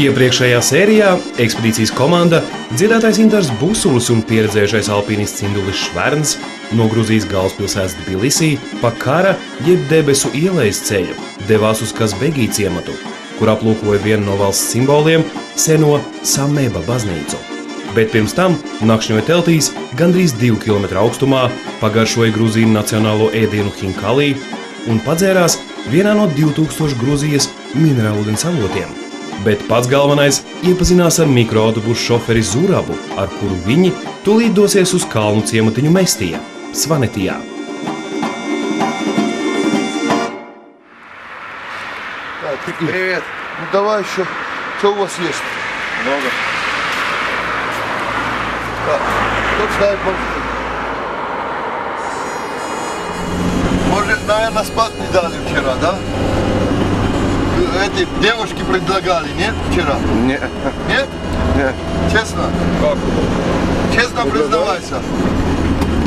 Iepriekšējā sērijā ekspedīcijas komanda, dziedātājs Intars Busulis un pieredzējušais alpīnists Indulis Šverns no Gruzijas galvaspilsētas Tbilisī pa Kara jeb debesu ieejas ceļu devās uz Kazbegī ciematu, kur aplūkoja vienu no valsts simboliem – seno Sameba baznīcu. Bet pirms tam nakšņoja teltīs gandrīz 2 km augstumā, pagaršoja Gruziju nacionālo ēdienu Hinkali un padzērās vienā no 2000 Gruzijas minerālūdens avotiem. Bet pats galvenais iepazinās ar mikroautobusu šoferi Zurabu, ar kuru viņi tūlīt dosies uz kalnu ciematiņu Mestija, Svanetijā. Привет. Ну давай еще. Что у вас есть? Много. Так, кто ставит маршрут? Может, наверное, спать не дали вчера, да? Эти девушки предлагали, нет, вчера? Нет. Нет? Нет. Честно? Как? Честно признавайся.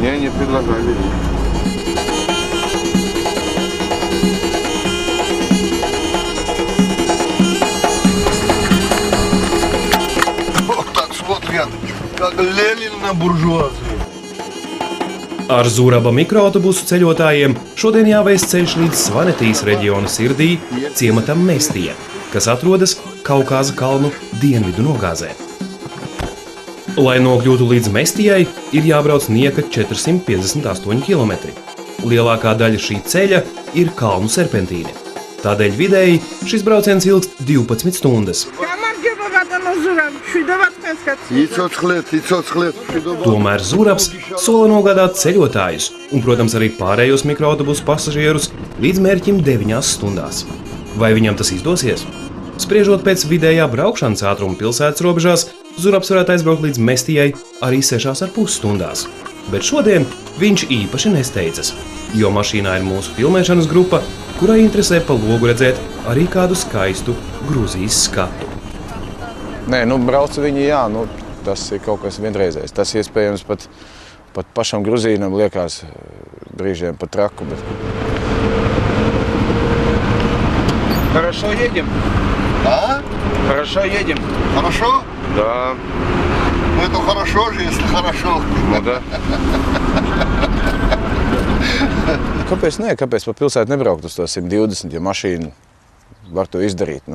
Не предлагали. Вот так смотрят, как Ленин на буржуазию. Ar Zuraba mikroautobusu ceļotājiem šodien jāvēst ceļš līdz Svanetijas reģiona sirdī, ciematam Mestija, kas atrodas Kaukāza kalnu dienvidu nogāzē. Lai nokļūtu līdz Mestijai, ir jābrauc nieka 458 km. Lielākā daļa šī ceļa ir kalnu serpentīni. Tādēļ vidēji šis brauciens ilgst 12 stundas. Tomēr Zurabs sola nogādāt ceļotājus un, protams, arī pārējos mikroautobusu pasažierus līdz mērķim 9 stundās. Vai viņam tas izdosies? Spriežot pēc vidējā braukšanas ātruma pilsētas robežās, Zurabs varētu aizbraukt līdz Mestijai arī 6,5 stundās. Bet šodien viņš īpaši nesteidzas, jo mašīnā ir mūsu filmēšanas grupa, kurai interesē pa logu redzēt arī kādu skaistu Gruzijas skatu. Nē, brauc viņi, jā, tas ir kaut kas vienreizējs. Tas iespējams pat pašam gruzīnam liekas brīžiem pat traku, bet... Хорошо едем? А? Хорошо едем? Хорошо? Да. Ну это хорошо же, если хорошо. Ну да. Kāpēc nē? Kāpēc pa pilsētu nebraukt uz to 120, ja mašīna var to izdarīt,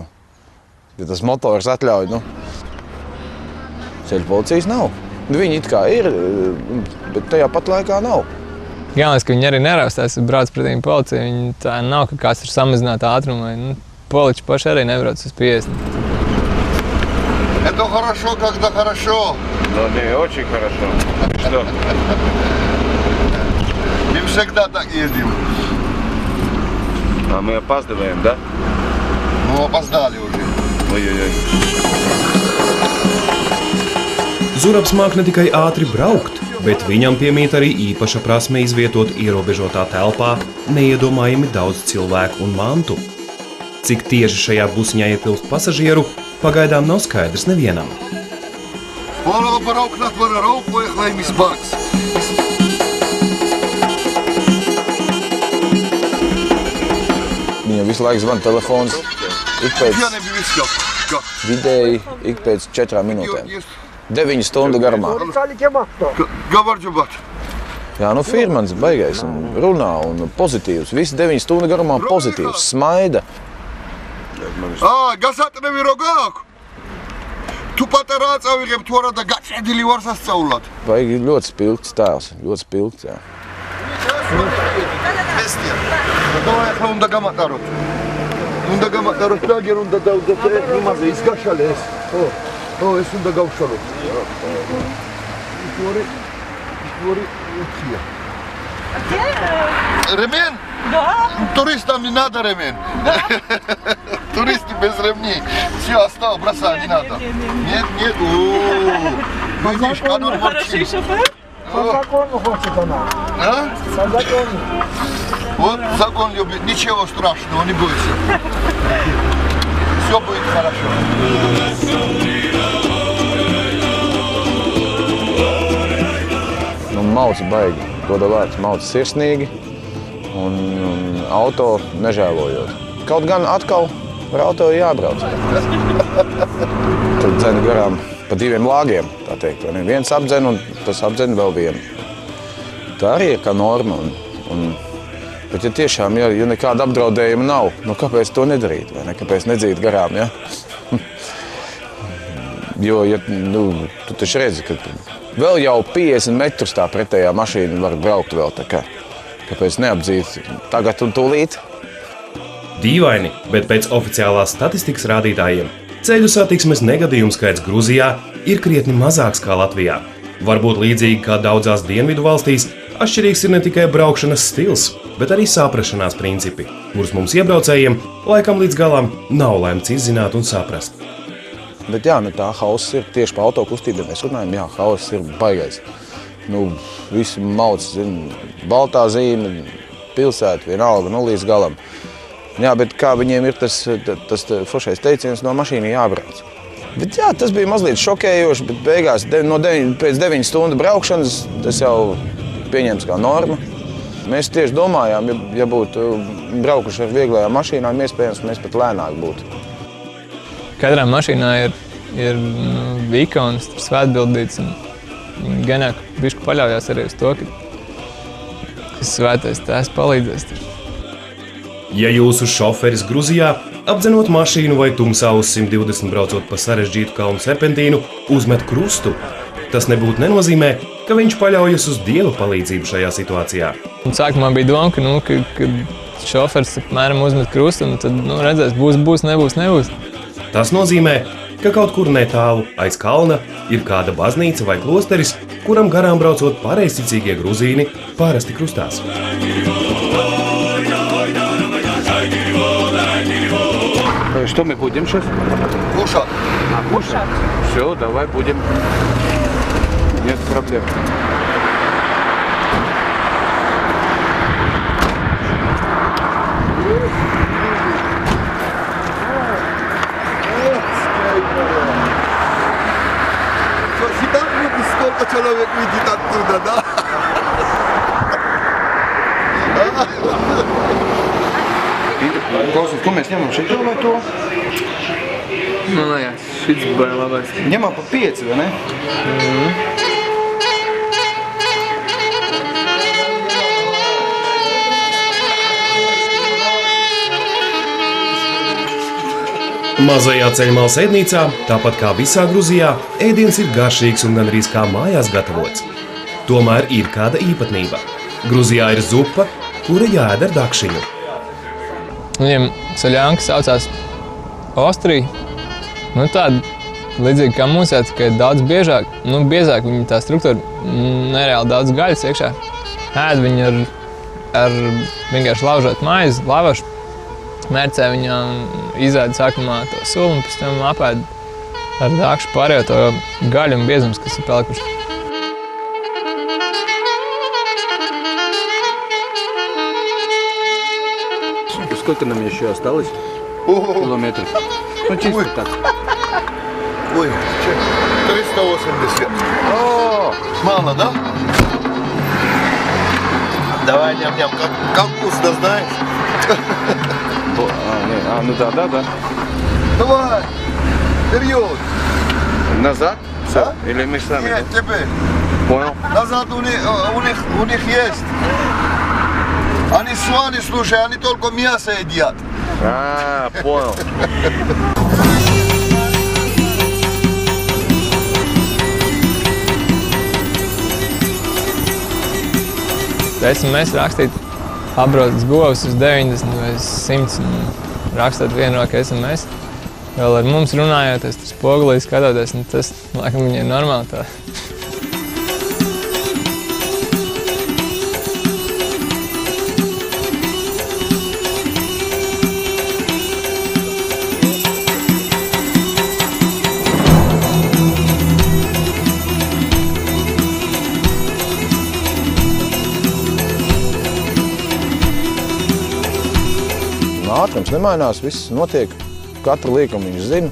Ja tas motors atļauj, ceļu policijas nav. Viņi it kā ir, bet tajā pat laikā nav. Galvenais, ka viņi arī neraustās un brauc pretīm policija. Viņi tā nav, ka kāds ir samazināta ātruma. Poliči paši arī nebrauc uz 50. Это хорошо, когда хорошо. Но не очень хорошо. Что? Не всегда так ездим. А мы опаздываем, да? Ну, опоздали уже. Ой-ой-ой. Zurabs māk ne tikai ātri braukt, bet viņam piemīt arī īpaša prasme izvietot ierobežotā telpā neiedomājami daudz cilvēku un mantu. Cik tieši šajā busiņā ietilpst pasažieru, pagaidām nav skaidrs nevienam. Pora braukt na Tvararov, поехали мисс Бакс. Viņam visu laiku zvana telefons. Vidēji ik pēc 4 minūtēm. 9 stundu garumā. Jā, firmans baigais un runā un pozitīvs. Visi 9 stundu garumā pozitīvs, smaida. გასატნევი როგორ აქვს? თუ პატარა წავიღებ თუ არა და გაჭედილი ვარ სასწაულად. Vajag ļoti spilgts tēls, ļoti spilgts, jā. Давай ახლა უნდა გამატაროთ. უნდა გამატაროთ და აგერ უნდა დავდოთ იმაზე ის გაშალე ეს. ხო, ეს უნდა გავშალოთ. ორი უცია. Ремень? Да. Туристам не надо ремень. Да. Туристы без ремней. Все, оставил, бросай, не надо. Нет, нет. Видишь, канун ворчит. По закону хочет она. А? По закону. Вот закон любит. Ничего страшного, не бойся. Все будет хорошо. Nu, mauc baigi, goda vārds, mauc sirsnīgi un auto nežēlojot. Kaut gan atkal ar auto jābrauc. Tur dzen garām pa 2 lāgiem, tā teikt. Viens apdzen un tas apdzen vēl vienu. Tā arī ir kā norma. Bet ja tiešām, ja nekāda apdraudējuma nav, nu kāpēc to nedarīt, vai ne? Kāpēc nedzīt garām, ja? Jo, ja, tu taču redzi, ka vēl jau 50 metrus tā pretējā mašīna var braukt vēl tā kā. Kāpēc neapdzīt tagad un tūlīt? Dīvaini, bet pēc oficiālās statistikas rādītājiem ceļu satiksmes negadījumu skaits Gruzijā ir krietni mazāks kā Latvijā. Varbūt līdzīgi kā daudzās dienvidu valstīs, atšķirīgs ir ne tikai braukšanas stils, bet arī saprašanās principi, kurus mums iebraucējiem laikam līdz galam nav lemts izzināt un saprast. Bet jā, tā hauss ir tieši pa autokustību, mēs runājam, jā, hauss ir baigais. Visi mauc, baltā zīme, pilsēta, vienalga, līdz galam. Jā, bet kā viņiem ir tas foršais teiciens, no mašīna jābrauc. Bet jā, tas bija mazliet šokējoši, bet beigās pēc 9 stundu braukšanas tas jau pieņems kā norma. Mēs tieši domājām, ja būtu braukuši ar vieglajām mašīnām, iespējams, mēs pat lēnāk būtu. Katrā mašīnā ir ikonas, svētbildītes, un viņi ganāk bišķi paļaujās arī uz to, ka svētais tēvs palīdzēs. Ja jūsu šoferis Gruzijā, apdzenot mašīnu vai tumsā uz 120 braucot pa sarežģītu kalnu serpentīnu, uzmet krustu, tas nebūtu nenozīmē, ka viņš paļaujas uz Dieva palīdzību šajā situācijā. Un sākumā bija doma, ka šoferis apmēram uzmet krustu, un tad redzēs, būs, nebūs. Tas nozīmē, ka kaut kur netālu aiz kalna ir kāda baznīca vai klosteris, kuram garām braucot pareizticīgie gruzīni parasti krustās. Что мы будем сейчас? Кушать. Кушать? Все, давай будем. Нет проблем. Всегда видно, сколько человек видит оттуда, да? Klausies, ko mēs ņemam šeit vai to? Man liekas, šis bija labais. Ņemam pa 5, vai ne? Mazajā ceļmalas ēdnīcā, tāpat kā visā Gruzijā, ēdiens ir garšīgs un gandrīz kā mājās gatavots. Tomēr ir kāda īpatnība. Gruzijā ir zupa, kura jāēd ar dakšiņu. Viņiem ceļānka saucās ostrija. Tāda līdzīgi kā mūsē, tikai daudz biezāk viņa tā struktūra, nereāli daudz gaļas iekšā. Ēd viņu ar vienkārši laužot maizi, lavašu. Mērcē viņam izēd sākumā to sulu un pēc tam apēd ar dakšu pārējo to gaļu un biezumus, kas ir pelikuši. Сколько нам еще осталось? Километров. Чисто так. Ой, 380. О, мало, да? Давай, ням-ням, как вкусно, знаешь? Да. Давай, вперед. Назад? Все? А? Или мы сами? Нет, теперь. Понял. Назад у них есть. Они сваны, слушай, они только мясо едят. Понял. Mēs rakstīt apbrauc govs uz 90 vai 100 un rakstot vienroku SMS. Vēl ar mums runājoties, tur spogulī skatoties, tas, laikam, viņiem ir normāli tā. ātrums nemainās, viss notiek, katru liekumu viņš zina,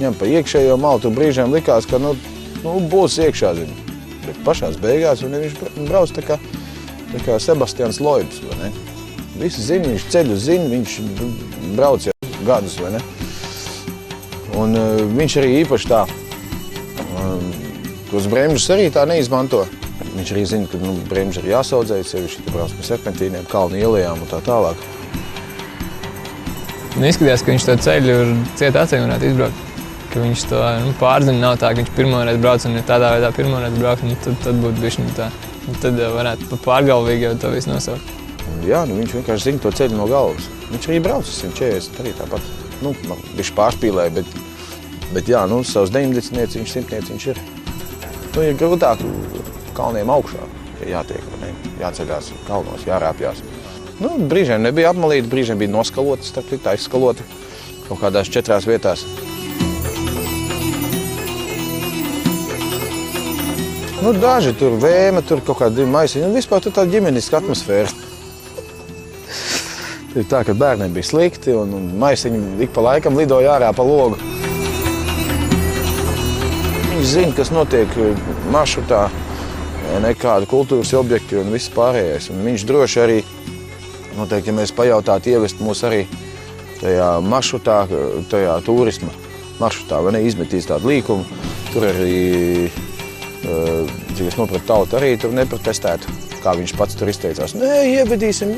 ņem pa iekšējo malu, tur brīžiem likās, ka būs iekšā zina. Bet pašās beigās viņš brauc tā kā Sebastians Loibs, vai ne? Visi zina, viņš ceļu zina, viņš brauc jau gadus, vai ne? Un viņš arī īpaši tā, uz bremžas arī tā neizmanto. Viņš arī zina, ka bremža ir jāsaudzēja, sevišķi te brauc pa serpentīniem, kalnu ielējām un tā tālāk. Izskatījās, ka viņš to ceļu ir ciet acīm varētu izbraukt. Ka viņš to pārzina, nav tā, ka viņš pirmoreiz brauc un ja tādā veidā pirmoreiz brauc, tad būtu bišķiņ tā. Tad varētu pa pārgalvīgi jau to visu nosaukt. Jā, viņš vienkārši zina to ceļu no galvas. Viņš arī brauc uz 140, arī tāpat. Bišķi pārspīlēja, bet jā, savus 90-nieciņš, 100-nieciņš ir. Ir grūtāk kalniem augšā, ja jātiek, vai ne? Jāceļās kalnos, jārāpjās. Brīžiem nebija apmalīti, brīžiem bija noskaloti, starp citu aizskaloti kaut kādās 4 vietās. Daži tur vēma, tur kaut kādi maisiņi, vispār tur tāda ģimeniska atmosfēra. Tā, ka bērniem bija slikti un maisiņi ik pa laikam lidoja ārā pa logu. Viņš zina, kas notiek maršrutā, nekāda kultūras objekti un viss pārējais. Un viņš droši arī, noteikti, ja mēs pajautātu ievest mūs arī tajā maršrutā, tajā turisma maršrutā, vai ne, izmetīs tādu līkumu, tur arī cik es nopratu, tauta arī tur neprotestētu, kā viņš pats tur izteicās. Nē, ievedīsim,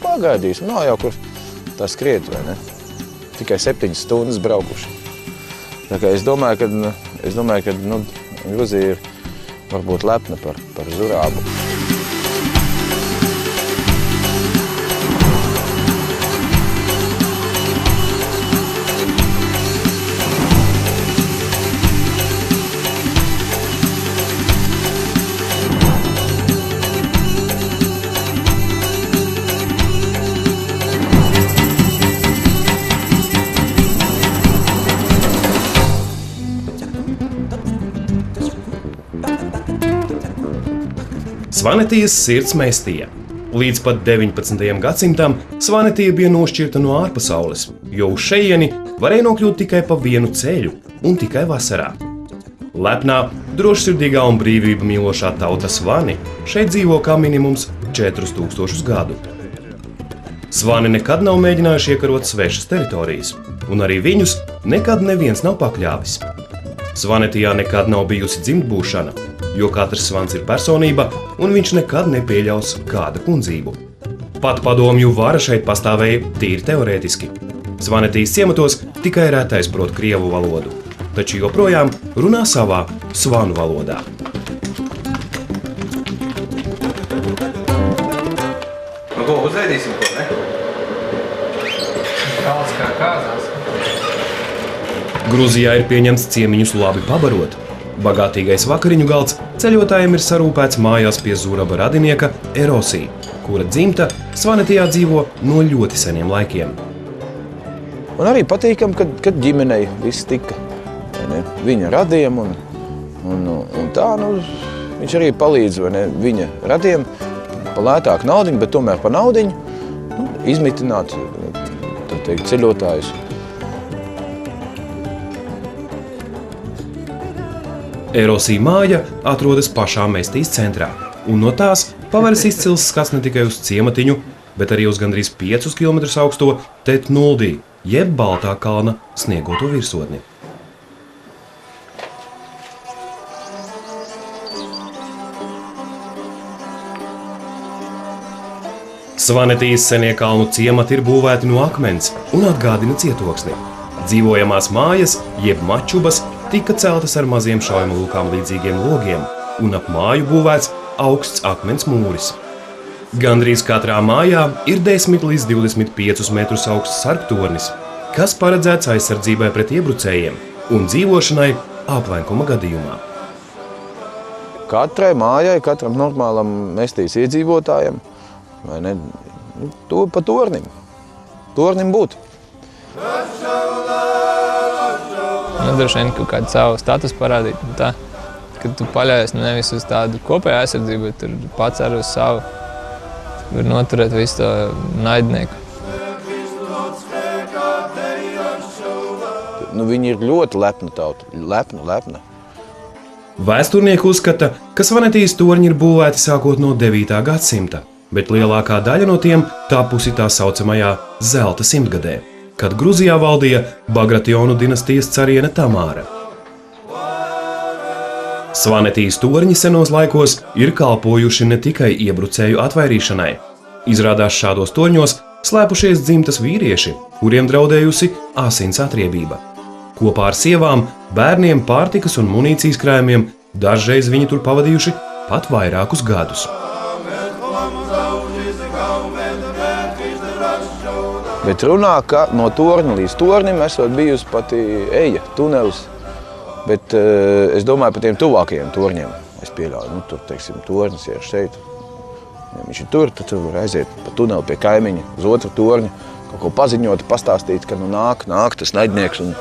pagaidīsim, nav jau kur tā skriet, vai ne? Tikai 7 stundas braukuši. Tā kā es domāju, ka Gruzija ir varbūt lepna par Zurābu. Svanetijas sirds Mēstija. Līdz pat 19. gadsimtam Svanetija bija nošķirta no ārpasaules, jo uz šejieni varēja nokļūt tikai pa vienu ceļu un tikai vasarā. Lepnā, drošsirdīgā un brīvība mīlošā tauta Svani šeit dzīvo kā minimums 4000 gadu. Svani nekad nav mēģinājuši iekarot svešas teritorijas, un arī viņus nekad neviens nav pakļāvis. Svanetijā nekad nav bijusi dzimtbūšana, jo katrs svans ir personība, un viņš nekad nepieļaus kāda kundzību. Pat padomju vara šeit pastāvēja tīri teorētiski. Svanetijas ciematos tikai retais prot krievu valodu, taču joprojām runā savā svanu valodā. Ko uzveidīsim, ko, ne? Kalns kā kāzās. Gruzijā ir pieņemts ciemiņus labi pabarot. Bagātīgais vakariņu galds ceļotājiem ir sarūpēts mājās pie Zuraba radinieka Erosī, kura dzimta Svanetijā dzīvo no ļoti seniem laikiem. Un arī patīkam, kad ģimenei viss tika. Viņa radiem un tā, viņš arī palīdz viņa radiem pa lētāku naudiņu, bet tomēr pa naudiņu izmitināt, tā teikt, ceļotājus. Erosī māja atrodas pašā Mēstijas centrā, un no tās paveras izcils skats ne tikai uz ciematiņu, bet arī uz gandrīz 5 km augsto Tetnuldī, jeb Baltā kalna sniegoto virsotni. Svanetijas senie kalnu ciemati ir būvēti no akmens un atgādina cietoksni. Dzīvojamās mājas, jeb mačubas, tika celtas ar maziem šaujama lukām līdzīgiem logiem, un ap māju būvēts augsts akmens mūris. Gandrīz katrā mājā ir 10 līdz 25 metrus augsts sargtornis, kas paredzēts aizsardzībai pret iebrucējiem un dzīvošanai aplenkuma gadījumā. Katrai mājai, katram normālam Mēstijas iedzīvotājam, pa tornim būt. Droši vien kaut kādu savu statusu parādīt, tā, kad tu paļaujies nevis uz tādu kopēju aizsardzību, bet tur pats ar uz savu var noturēt visu to naidnieku. viņi ir ļoti lepna tauta, lepna. Vēsturnieki uzskata, ka Svanetijas torņi ir būvēti sākot no 9. gadsimta, bet lielākā daļa no tiem tapusi tā saucamajā zelta simtgadē, kad Gruzijā valdīja Bagrationu dinastijas cariene Tamāra. Svanetijas torņi senos laikos ir kalpojuši ne tikai iebrucēju atvairīšanai. Izrādās šādos torņos slēpušies dzimtas vīrieši, kuriem draudējusi asins atriebība. Kopā ar sievām, bērniem, pārtikas un munīcijas krājumiem dažreiz viņi tur pavadījuši pat vairākus gadus. Bet runā, ka no torņa līdz tornim esot bijusi pati eja, tunelis. Bet es domāju par tiem tuvākajiem torņiem. Es pieļauju, tur, teiksim, tornis ir šeit. Ja viņš ir tur, tad tur var aiziet pa tuneli pie kaimiņa, uz otru torņu, kaut ko paziņot, pastāstīt, ka nu nāk tas naidnieks un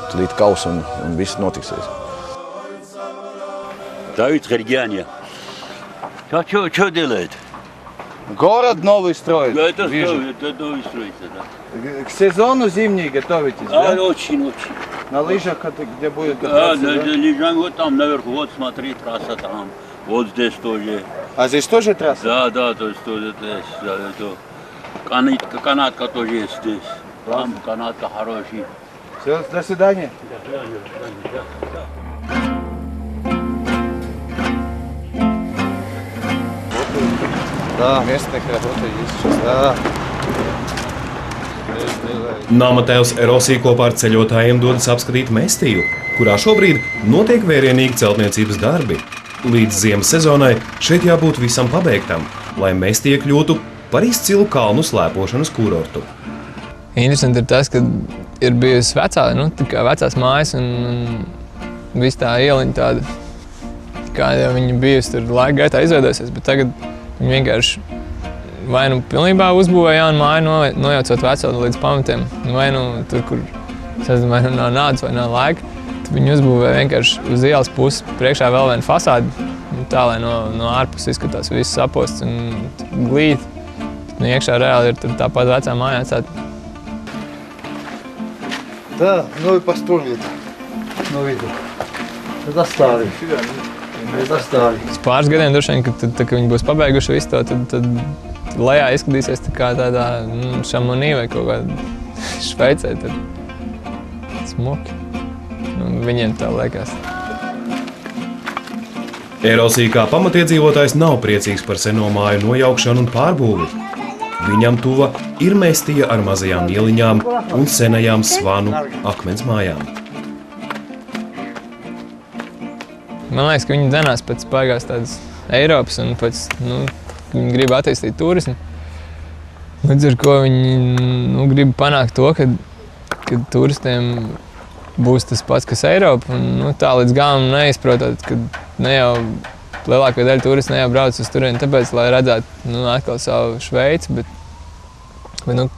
līdz kaus un viss notiksies. Давид Хердяня. Что делает? Город новый строит. Это новый строится, да. К сезону зимний готовитесь, Очень. На лыжах, где будет Лежим вот там наверху, вот смотри, трасса там. Вот здесь тоже. А здесь тоже трасса? Да, то есть тоже здесь. Канатка тоже есть здесь. Там канатка хороший. Все, до свидания. Да, местных работа есть сейчас, да. Nama tēvs Erosija kopā ar ceļotājiem dodas apskatīt Mestiju, kurā šobrīd notiek vērienīgi celtniecības darbi. Līdz ziemas sezonai šeit jābūt visam pabeigtam, lai Mestija kļūtu par izcilu kalnu slēpošanas kurortu. Interesanti ir tas, ka ir bijusi vecās mājas un viss tā ieliņa tāda, kā jau viņa bijusi tur laika gaitā izveidojusies, bet tagad viņi vienkārši vai nu pilnībā uzbūvēja jaunu māju, nojaucot veco līdz pamatiem, vai nu tur, kur vai nu nav naudas vai nav laika, tad viņi uzbūvēja vienkārši uz ielas puses priekšā vēl vienu fasādi, tā, lai no ārpuses izskatās viss saposts un glīti. Nu, iekšā reāli ir tāpat vecā mājā atstāta. Да, новый построили. Новый. Это старый. Это старый. Pēc pāris gadiem droši vien, kad viņi būs pabeiguši visu to, tad lejā izskatīsies tā kā tādā Šamonī vai kaut kādā Šveicē. Tad smuki. Viņiem tā liekas. Erosija kā pamatiedzīvotājs nav priecīgs par seno māju nojaukšanu un pārbūvi. Viņam tuva ir Mestija ar mazajām ieliņām un senajām svanu akmens mājām. Man liekas, ka viņi dzenās pēc baigās tādas Eiropas un pēc, viņi grib attīstīt turismu. Līdz ar ko viņi grib panākt to, ka turistiem būs tas pats, kas Eiropa. Un, tā līdz galam neizprotot, ka ne jau lielākā daļa turisti ne jau brauc uz turieni tāpēc, lai redzētu atkal savu Šveici, bet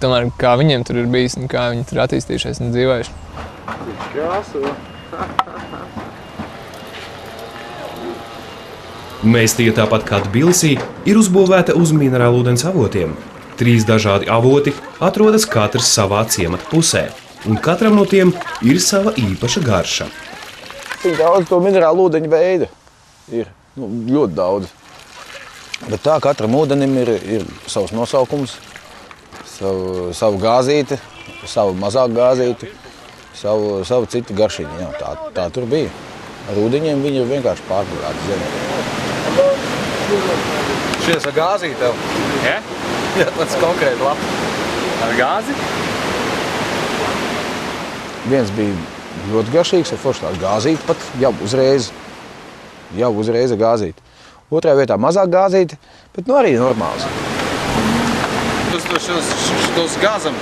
tomēr kā viņiem tur ir bijis un kā viņi tur attīstījušies un dzīvojuši. Mestija tāpat kā Tbilisī ir uzbūvēta uz minerālūdens avotiem. 3 dažādi avoti atrodas katrs savā ciemata pusē, un katram no tiem ir sava īpaša garša. Tik daudz to minerālu ūdeņu veida ir, ļoti daudz. Bet tā katram ūdenim ir savs nosaukums, savu gāzīti, savu mazāk gāzīti, savu citu garšiņu. Jā, tā tur bija. Ar ūdeņiem viņi ir vienkārši pārgulēti zemi. Šies ar gāzīti tev? Ja? Jā, tāds konkrēti labs. Ar gāzi? Viens bija ļoti garšīgs, ar foršu tādu gāzīti pat jau uzreiz ar gāzīti. Otrajā vietā mazāk gāzīti, bet arī normāls. Uz gāzam.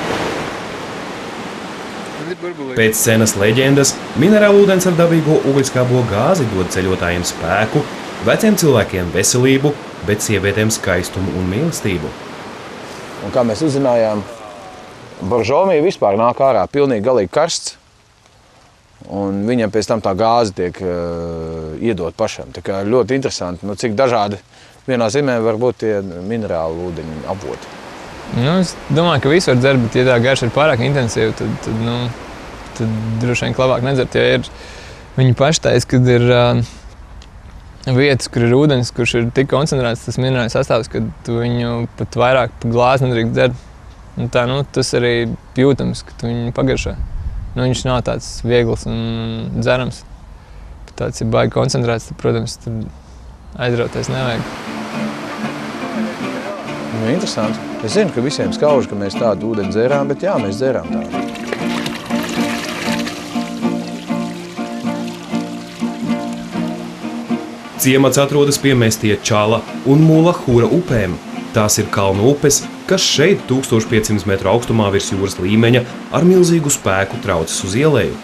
Pēc senas leģendas minerālūdens ar dabīgo uguļskābo gāzi dod ceļotājiem spēku, veciem cilvēkiem veselību, bet sievietēm skaistumu un mīlestību. Un kā mēs uzzinājām, Boržomija vispār nāk ārā pilnīgi galīgi karsts, un viņam pēc tam tā gāze tiek iedot pašam. Tā kā ļoti interesanti, cik dažādi vienā zemē var būt tie minerālu ūdeņu avoti. Es domāju, ka visu var dzert, bet ja tā garša ir pārāk intensīva, tad tad droši vien labāk nedzert, jo ir viņi paši taisa, kad ir vietas, kur ir ūdens, kurš ir tik koncentrēts tas minerāļu sastāvs, ka tu viņu pat vairāk pa glāzi nedrīkst dzert. Un tā, tas arī jūtams, ka tu viņu pagaršo. Viņš nav tāds viegls un dzerams. Bet tāds ir baigi koncentrēts, tad, protams, tad aizrauties nevajag. Interesanti. Es zinu, ka visiem skauž, ka mēs tādu ūdeni dzērām, bet jā, mēs dzērām tādu. Ciemats atrodas pie Mestie Čala un Mula Hura upēm. Tās ir kalnu upes, kas šeit 1500 metru augstumā virs jūras līmeņa ar milzīgu spēku traucas uz ielēju.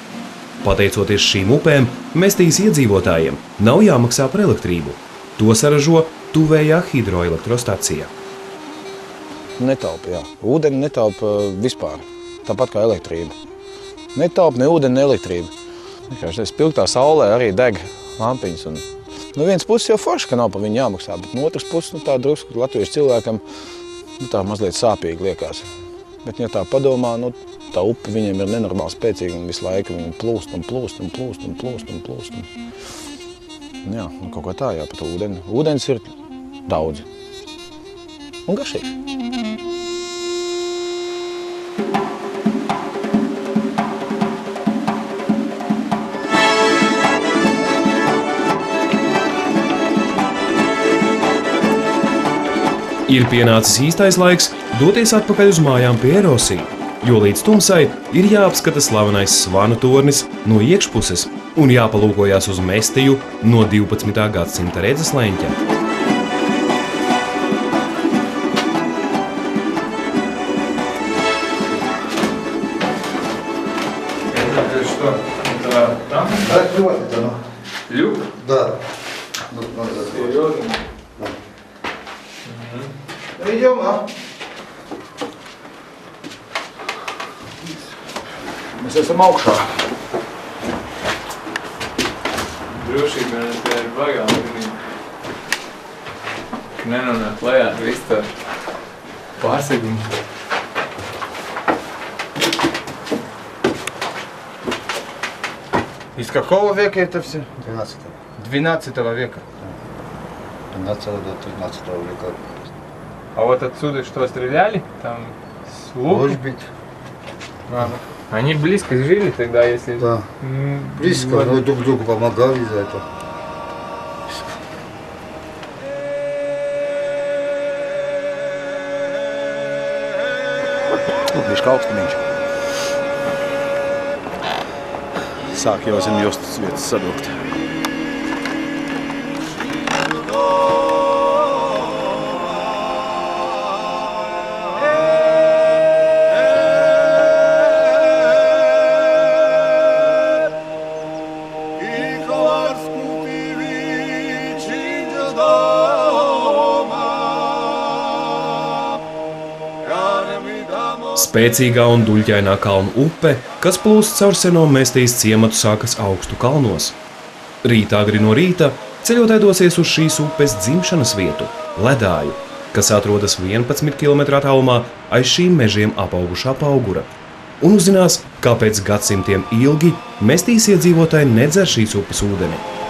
Pateicoties šīm upēm, Mestijas iedzīvotājiem nav jāmaksā par elektrību. To saražo tuvējā hidroelektrostacija. Netaupa, jā. Ūdeni netaupa vispār, tāpat kā elektrība. Netaupa ne ūdeni, ne elektrība. Vienkārši spilgtā saulē arī deg lampiņas. Un, viens puses jau forši, ka nav par viņu jāmaksā, bet no otras puses tā drusku latviešu cilvēkam tā mazliet sāpīgi liekas. Bet, ja tā padomā, tā upe viņiem ir nenormāli spēcīga un visu laiku viņi plūst un plūst un plūst un plūst un plūst. Jā, kaut kā tā, jā, pat ūdeni. Ūdens ir daudz un garšīgs. Ir pienācis īstais laiks doties atpakaļ uz mājām pie Erosija, jo līdz tumsai ir jāapskata slavenais Svanu tornis no iekšpuses un jāpalūkojās uz Mestiju no 12. gadsimta redzes leņķa. Люк? Да. Серьезно? Идем, а? Mēs esam augšā. Drošība tā ir baigā līmenī. Nenonāk lejā ar visu tā pārsegumu. Из какого века это все? 12 12 века. 12 до 13 века. А вот отсюда что, стреляли? Там с луком? Может быть. Они близко жили тогда, если... Да. Близко, но друг другу помогали за это. Bišķi augstumiņš. Sāk jau zem jostas vietas sadūkt. Spēcīgā un duļķainā kalnu upe, kas plūst caur seno Mestijas ciematu, sākas augstu kalnos. Rītā agri no rīta ceļotāji dosies uz šīs upes dzimšanas vietu – Ledāju, kas atrodas 11 km attālumā aiz šīm mežiem apaugušā Paugura. Un uzzinās, kāpēc gadsimtiem ilgi Mestijas iedzīvotāji nedzer šīs upes ūdeni.